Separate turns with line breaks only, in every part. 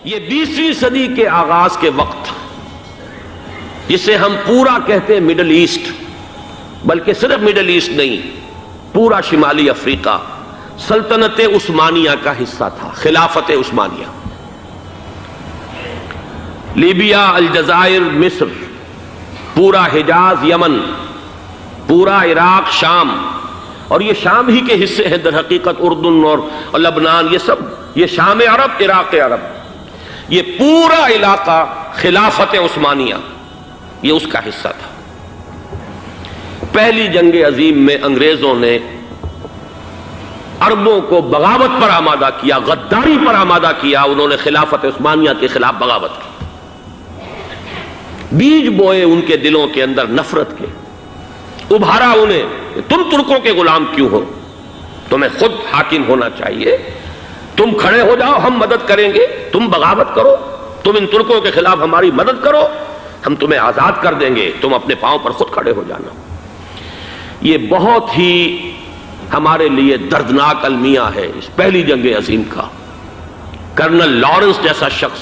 یہ 20ویں صدی کے آغاز کے وقت، جسے ہم پورا کہتے ہیں مڈل ایسٹ، بلکہ صرف مڈل ایسٹ نہیں، پورا شمالی افریقہ سلطنت عثمانیہ کا حصہ تھا، خلافت عثمانیہ۔ لیبیا، الجزائر، مصر، پورا حجاز، یمن، پورا عراق، شام، اور یہ شام ہی کے حصے ہیں در حقیقت، اردن اور لبنان، یہ سب، یہ شام عرب، عراق عرب، یہ پورا علاقہ خلافت عثمانیہ یہ اس کا حصہ تھا۔ پہلی جنگ عظیم میں انگریزوں نے عربوں کو بغاوت پر آمادہ کیا، غداری پر آمادہ کیا، انہوں نے خلافت عثمانیہ کے خلاف بغاوت کی، بیج بوئے ان کے دلوں کے اندر نفرت کے، ابھارا انہیں کہ تم ترکوں کے غلام کیوں ہو، تمہیں خود حاکم ہونا چاہیے، تم کھڑے ہو جاؤ، ہم مدد کریں گے، تم بغاوت کرو، تم ان ترکوں کے خلاف ہماری مدد کرو، ہم تمہیں آزاد کر دیں گے، تم اپنے پاؤں پر خود کھڑے ہو جانا۔ یہ بہت ہی ہمارے لیے دردناک المیہ ہے اس پہلی جنگ عظیم کا۔ کرنل لارنس جیسا شخص،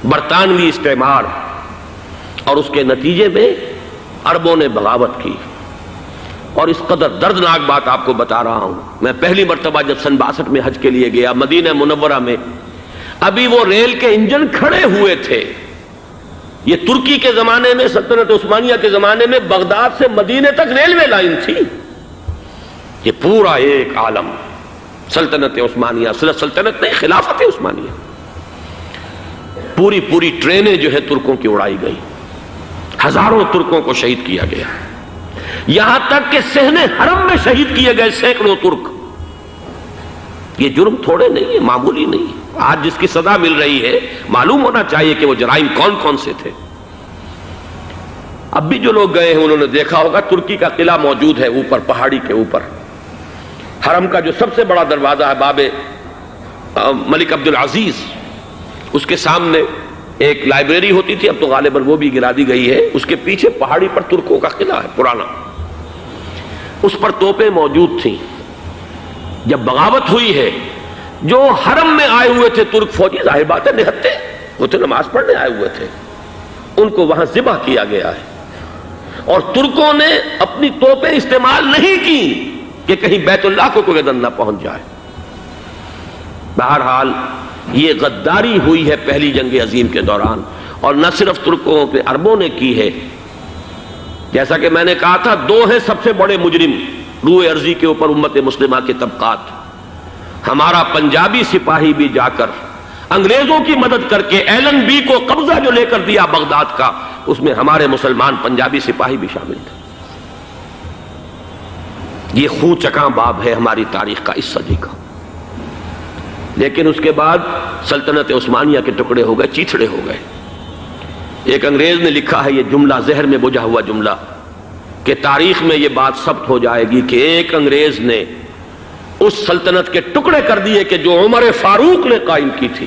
برطانوی استعمار، اور اس کے نتیجے میں عربوں نے بغاوت کی۔ اور اس قدر دردناک بات آپ کو بتا رہا ہوں، میں پہلی مرتبہ جب سن 62 میں حج کے لیے گیا مدینہ منورہ میں، ابھی وہ ریل کے انجن کھڑے ہوئے تھے۔ یہ ترکی کے زمانے میں، سلطنت عثمانیہ کے زمانے میں بغداد سے مدینے تک ریلوے لائن تھی۔ یہ پورا ایک عالم سلطنت عثمانیہ، صرف سلطنت نہیں، خلافت عثمانیہ، پوری ٹرینیں جو ہے ترکوں کی اڑائی گئی، ہزاروں ترکوں کو شہید کیا گیا، یہاں تک کہ صحن حرم میں شہید کیے گئے سینکڑوں ترک۔ یہ جرم تھوڑے نہیں ہے، معمولی نہیں ہے۔ آج جس کی سزا مل رہی ہے، معلوم ہونا چاہیے کہ وہ جرائم کون کون سے تھے۔ اب بھی جو لوگ گئے ہیں انہوں نے دیکھا ہوگا، ترکی کا قلعہ موجود ہے اوپر پہاڑی کے اوپر، حرم کا جو سب سے بڑا دروازہ ہے باب ملک عبدالعزیز، اس کے سامنے ایک لائبریری ہوتی تھی، اب تو غالباً وہ بھی گرا دی گئی ہے، اس کے پیچھے پہاڑی پر ترکوں کا قلعہ ہے پرانا، اس پر توپیں موجود تھیں۔ جب بغاوت ہوئی ہے، جو حرم میں آئے ہوئے تھے ترک فوجی، ظاہر بات ہے نہتے، وہ تو نماز پڑھنے آئے ہوئے تھے، ان کو وہاں ذبح کیا گیا ہے، اور ترکوں نے اپنی توپیں استعمال نہیں کی کہ کہیں بیت اللہ کو کوئی اذن نہ پہنچ جائے۔ بہرحال یہ غداری ہوئی ہے پہلی جنگ عظیم کے دوران، اور نہ صرف ترکوں پہ، عربوں نے کی ہے۔ جیسا کہ میں نے کہا تھا، دو ہیں سب سے بڑے مجرم روئے ارضی کے اوپر امت مسلمہ کے طبقات۔ ہمارا پنجابی سپاہی بھی جا کر انگریزوں کی مدد کر کے ایلن بی کو قبضہ جو لے کر دیا بغداد کا، اس میں ہمارے مسلمان پنجابی سپاہی بھی شامل تھے۔ یہ خون چکاں باب ہے ہماری تاریخ کا اس صدی کا۔ لیکن اس کے بعد سلطنت عثمانیہ کے ٹکڑے ہو گئے، چیتھڑے ہو گئے۔ ایک انگریز نے لکھا ہے، یہ جملہ ذہن میں بجھا ہوا جملہ، کہ تاریخ میں یہ بات ثبت ہو جائے گی کہ ایک انگریز نے اس سلطنت کے ٹکڑے کر دیے کہ جو عمر فاروق نے قائم کی تھی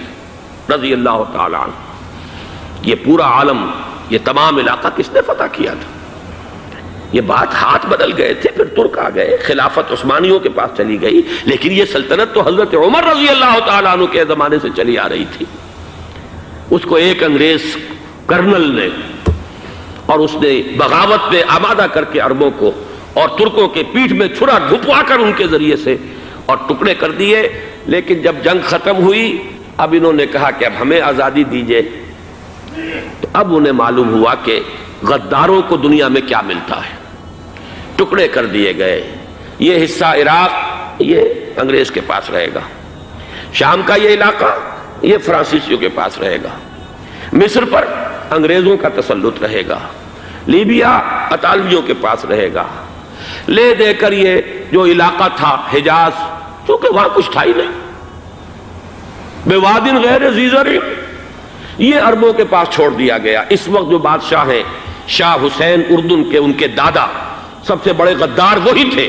رضی اللہ تعالی عنہ۔ یہ پورا عالم، یہ تمام علاقہ کس نے فتح کیا تھا؟ یہ بات ہاتھ بدل گئے تھے، پھر ترک آ گئے، خلافت عثمانیوں کے پاس چلی گئی، لیکن یہ سلطنت تو حضرت عمر رضی اللہ تعالیٰ عنہ کے زمانے سے چلی آ رہی تھی۔ اس کو ایک انگریز کرنل نے، اور اس نے بغاوت پہ آمادہ کر کے عربوں کو اور ترکوں کے پیٹھ میں چھرا ڈھپوا کر ان کے ذریعے سے اور ٹکڑے کر دیے۔ لیکن جب جنگ ختم ہوئی، اب انہوں نے کہا کہ اب ہمیں آزادی دیجیے، تو اب انہیں معلوم ہوا کہ غداروں کو دنیا میں کیا ملتا ہے، ٹکڑے کر دیے گئے۔ یہ حصہ عراق یہ انگریز کے پاس رہے گا، شام کا یہ علاقہ یہ فرانسیسیوں کے پاس رہے گا، مصر پر انگریزوں کا تسلط رہے گا، لیبیا اطالویوں کے پاس رہے گا، لے دے کر یہ جو علاقہ تھا حجاز، چونکہ وہاں کچھ تھا ہی نہیں، بوادٍ غیر ذی زرع، یہ عربوں کے پاس چھوڑ دیا گیا۔ اس وقت جو بادشاہ ہیں، شاہ حسین اردن کے، ان کے دادا سب سے بڑے غدار وہی تھے،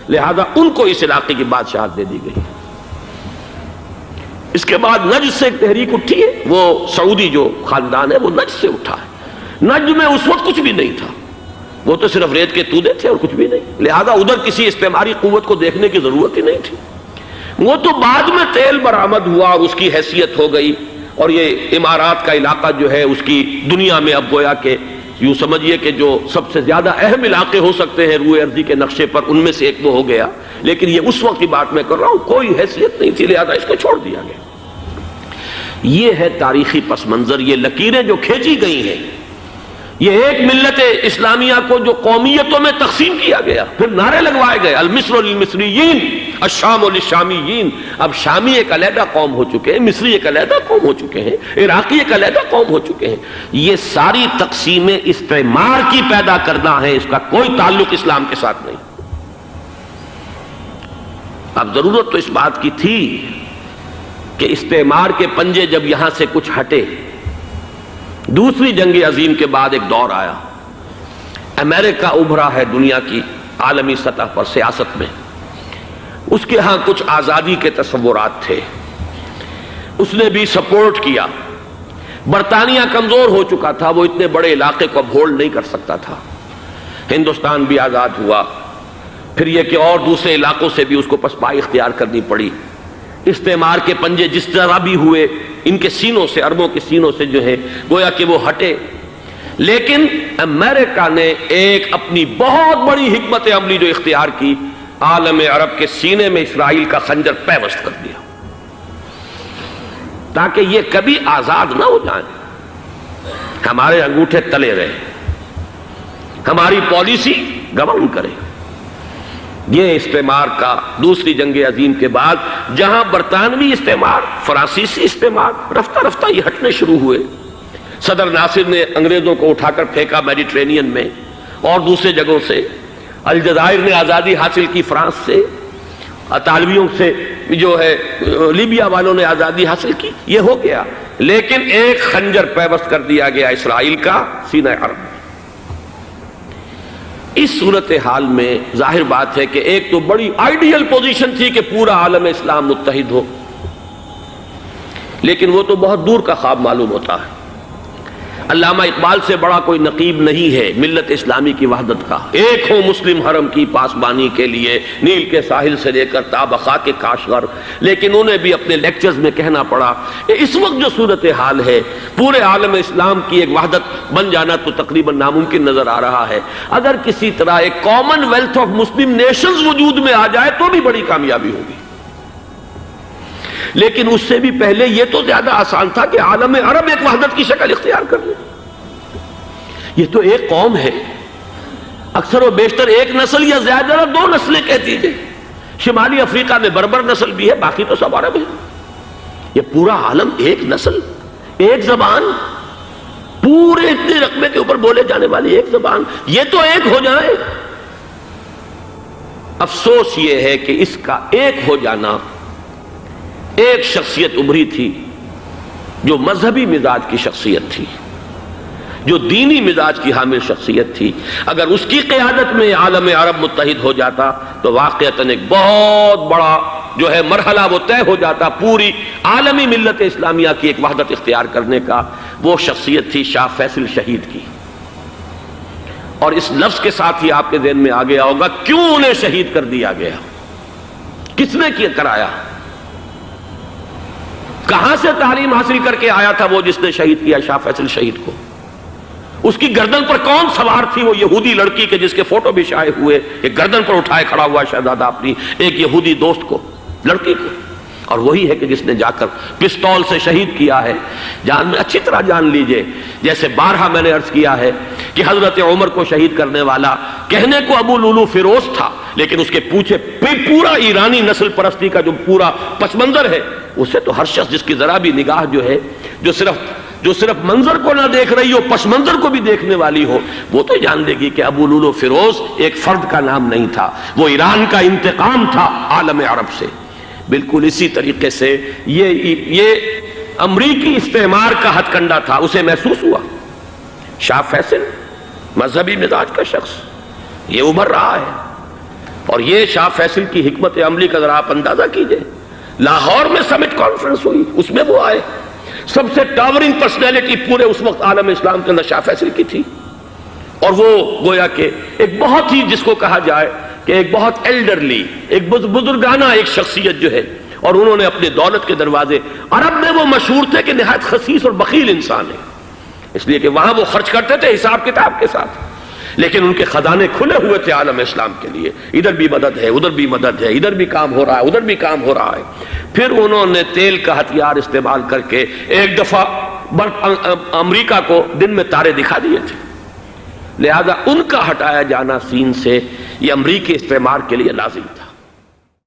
لہذا ان کو اس علاقے کی بادشاہت دے دی گئی۔ اس کے بعد نجد سے ایک تحریک اٹھی ہے، وہ سعودی جو خاندان ہے وہ نجد سے اٹھا ہے۔ نجد میں اس وقت کچھ بھی نہیں تھا، وہ تو صرف ریت کے تودے تھے اور کچھ بھی نہیں، لہذا ادھر کسی استعماری قوت کو دیکھنے کی ضرورت ہی نہیں تھی۔ وہ تو بعد میں تیل برآمد ہوا اور اس کی حیثیت ہو گئی، اور یہ امارات کا علاقہ جو ہے اس کی دنیا میں اب گویا کہ یوں سمجھیے کہ جو سب سے زیادہ اہم علاقے ہو سکتے ہیں روئے ارضی کے نقشے پر، ان میں سے ایک وہ ہو گیا، لیکن یہ اس وقت کی بات میں کر رہا ہوں، کوئی حیثیت نہیں تھی، لہذا اس کو چھوڑ دیا گیا۔ یہ ہے تاریخی پس منظر، یہ لکیریں جو کھینچی گئی ہیں، یہ ایک ملت اسلامیہ کو جو قومیتوں میں تقسیم کیا گیا، پھر نعرے لگوائے گئے المصر للمصریین الشام للشامیین۔ اب شامی ایک علیحدہ قوم ہو چکے ہیں، مصری ایک علیحدہ قوم ہو چکے ہیں، عراقی ایک علیحدہ قوم ہو چکے ہیں۔ یہ ساری تقسیمیں استعمار کی پیدا کرنا ہے، اس کا کوئی تعلق اسلام کے ساتھ نہیں۔ اب ضرورت تو اس بات کی تھی کہ استعمار کے پنجے جب یہاں سے کچھ ہٹے، دوسری جنگ عظیم کے بعد ایک دور آیا، امریکہ ابھرا ہے دنیا کی عالمی سطح پر سیاست میں، اس کے ہاں کچھ آزادی کے تصورات تھے، اس نے بھی سپورٹ کیا۔ برطانیہ کمزور ہو چکا تھا، وہ اتنے بڑے علاقے کو اب ہولڈ نہیں کر سکتا تھا، ہندوستان بھی آزاد ہوا، پھر یہ کہ اور دوسرے علاقوں سے بھی اس کو پسپائی اختیار کرنی پڑی۔ استعمار کے پنجے جس طرح بھی ہوئے، ان کے سینوں سے، عربوں کے سینوں سے جو ہے گویا کہ وہ ہٹے، لیکن امریکہ نے ایک اپنی بہت بڑی حکمت عملی جو اختیار کی، عالم عرب کے سینے میں اسرائیل کا خنجر پیوست کر دیا، تاکہ یہ کبھی آزاد نہ ہو جائیں، ہمارے انگوٹھے تلے رہے، ہماری پالیسی گورن کرے۔ یہ استعمار کا دوسری جنگ عظیم کے بعد جہاں برطانوی استعمار، فرانسیسی استعمار رفتہ رفتہ یہ ہٹنے شروع ہوئے، صدر ناصر نے انگریزوں کو اٹھا کر پھینکا میڈیٹرینین میں اور دوسرے جگہوں سے، الجزائر نے آزادی حاصل کی فرانس سے، اطالویوں سے جو ہے لیبیا والوں نے آزادی حاصل کی، یہ ہو گیا، لیکن ایک خنجر پیوست کر دیا گیا اسرائیل کا سینہ عرب میں۔ اس صورتحال میں ظاہر بات ہے کہ ایک تو بڑی آئیڈیل پوزیشن تھی کہ پورا عالم اسلام متحد ہو، لیکن وہ تو بہت دور کا خواب معلوم ہوتا ہے۔ علامہ اقبال سے بڑا کوئی نقیب نہیں ہے ملت اسلامی کی وحدت کا، ایک ہو مسلم حرم کی پاسبانی کے لیے نیل کے ساحل سے لے کر تا بخاک کے کاشغر، لیکن انہیں بھی اپنے لیکچرز میں کہنا پڑا کہ اس وقت جو صورتحال ہے پورے عالم اسلام کی ایک وحدت بن جانا تو تقریباً ناممکن نظر آ رہا ہے، اگر کسی طرح ایک common wealth of Muslim nations وجود میں آ جائے تو بھی بڑی کامیابی ہوگی، لیکن اس سے بھی پہلے یہ تو زیادہ آسان تھا کہ عالم عرب ایک وحدت کی شکل اختیار کر لے۔ یہ تو ایک قوم ہے، اکثر و بیشتر ایک نسل یا زیادہ دو نسلیں کہہ دیجئے، شمالی افریقہ میں بربر نسل بھی ہے، باقی تو سب عرب ہیں۔ یہ پورا عالم ایک نسل، ایک زبان، پورے اتنے رقبے کے اوپر بولے جانے والی ایک زبان، یہ تو ایک ہو جائے۔ افسوس یہ ہے کہ اس کا ایک ہو جانا، ایک شخصیت ابھری تھی جو مذہبی مزاج کی شخصیت تھی، جو دینی مزاج کی حامل شخصیت تھی، اگر اس کی قیادت میں عالم عرب متحد ہو جاتا تو واقعتاً ایک بہت بڑا جو ہے مرحلہ وہ طے ہو جاتا پوری عالمی ملت اسلامیہ کی ایک وحدت اختیار کرنے کا۔ وہ شخصیت تھی شاہ فیصل شہید کی، اور اس لفظ کے ساتھ ہی آپ کے ذہن میں آ گیا ہوگا کیوں انہیں شہید کر دیا گیا، کس نے کیا کرایا، کہاں سے تعلیم حاصل کر کے آیا تھا وہ جس نے شہید کیا شاہ فیصل شہید کو، اس کی گردن پر کون سوار تھی، وہ یہودی لڑکی کے جس کے فوٹو بھی شائع ہوئے، ایک گردن پر اٹھائے کھڑا ہوا شہزادہ اپنی ایک یہودی دوست کو، لڑکی کو، اور وہی ہے کہ جس نے جا کر پستول سے شہید کیا ہے۔ جان میں اچھی طرح جان لیجئے، جیسے بارہا میں نے عرض کیا ہے کہ حضرت عمر کو شہید کرنے والا کہنے کو ابو لولو فیروز تھا، لیکن اس کے پیچھے پورا ایرانی نسل پرستی کا جو پورا پس منظر ہے، اسے تو ہر شخص جس کی ذرا بھی نگاہ جو ہے جو صرف منظر کو نہ دیکھ رہی ہو، پس منظر کو بھی دیکھنے والی ہو، وہ تو جان لے گی کہ ابو لولو فیروز ایک فرد کا نام نہیں تھا، وہ ایران کا انتقام تھا عالم عرب سے۔ بالکل اسی طریقے سے یہ امریکی استعمار کا ہتھ کنڈا تھا، اسے محسوس ہوا۔ شاہ فیصل مذہبی مزاج کا شخص یہ ابھر رہا ہے، اور یہ شاہ فیصل کی حکمت عملی کا ذرا آپ اندازہ کیجئے۔ لاہور میں سمٹ کانفرنس ہوئی، اس میں وہ آئے، سب سے ٹاورنگ پرسنالٹی پورے اس وقت عالم اسلام کے اندر شاہ فیصل کی تھی، اور وہ گویا کہ ایک بہت ہی جس کو کہا جائے کہ ایک بہت ایلڈرلی، ایک بزرگانہ ایک شخصیت جو ہے اور انہوں نے اپنے دولت کے دروازے، عرب میں وہ مشہور تھے کہ نہایت خسیس اور بخیل انسان ہے، اس لیے کہ وہاں وہ خرچ کرتے تھے حساب کتاب کے ساتھ، لیکن ان کے خزانے کھلے ہوئے تھے عالم اسلام کے لیے، ادھر بھی مدد ہے، ادھر بھی مدد ہے، ادھر بھی کام ہو رہا ہے، ادھر بھی کام ہو رہا ہے۔ پھر انہوں نے تیل کا ہتھیار استعمال کر کے ایک دفعہ امریکہ کو دن میں تارے دکھا دیے تھے، لہذا ان کا ہٹایا جانا سین سے یہ امریکی استعمار کے لیے لازم تھا۔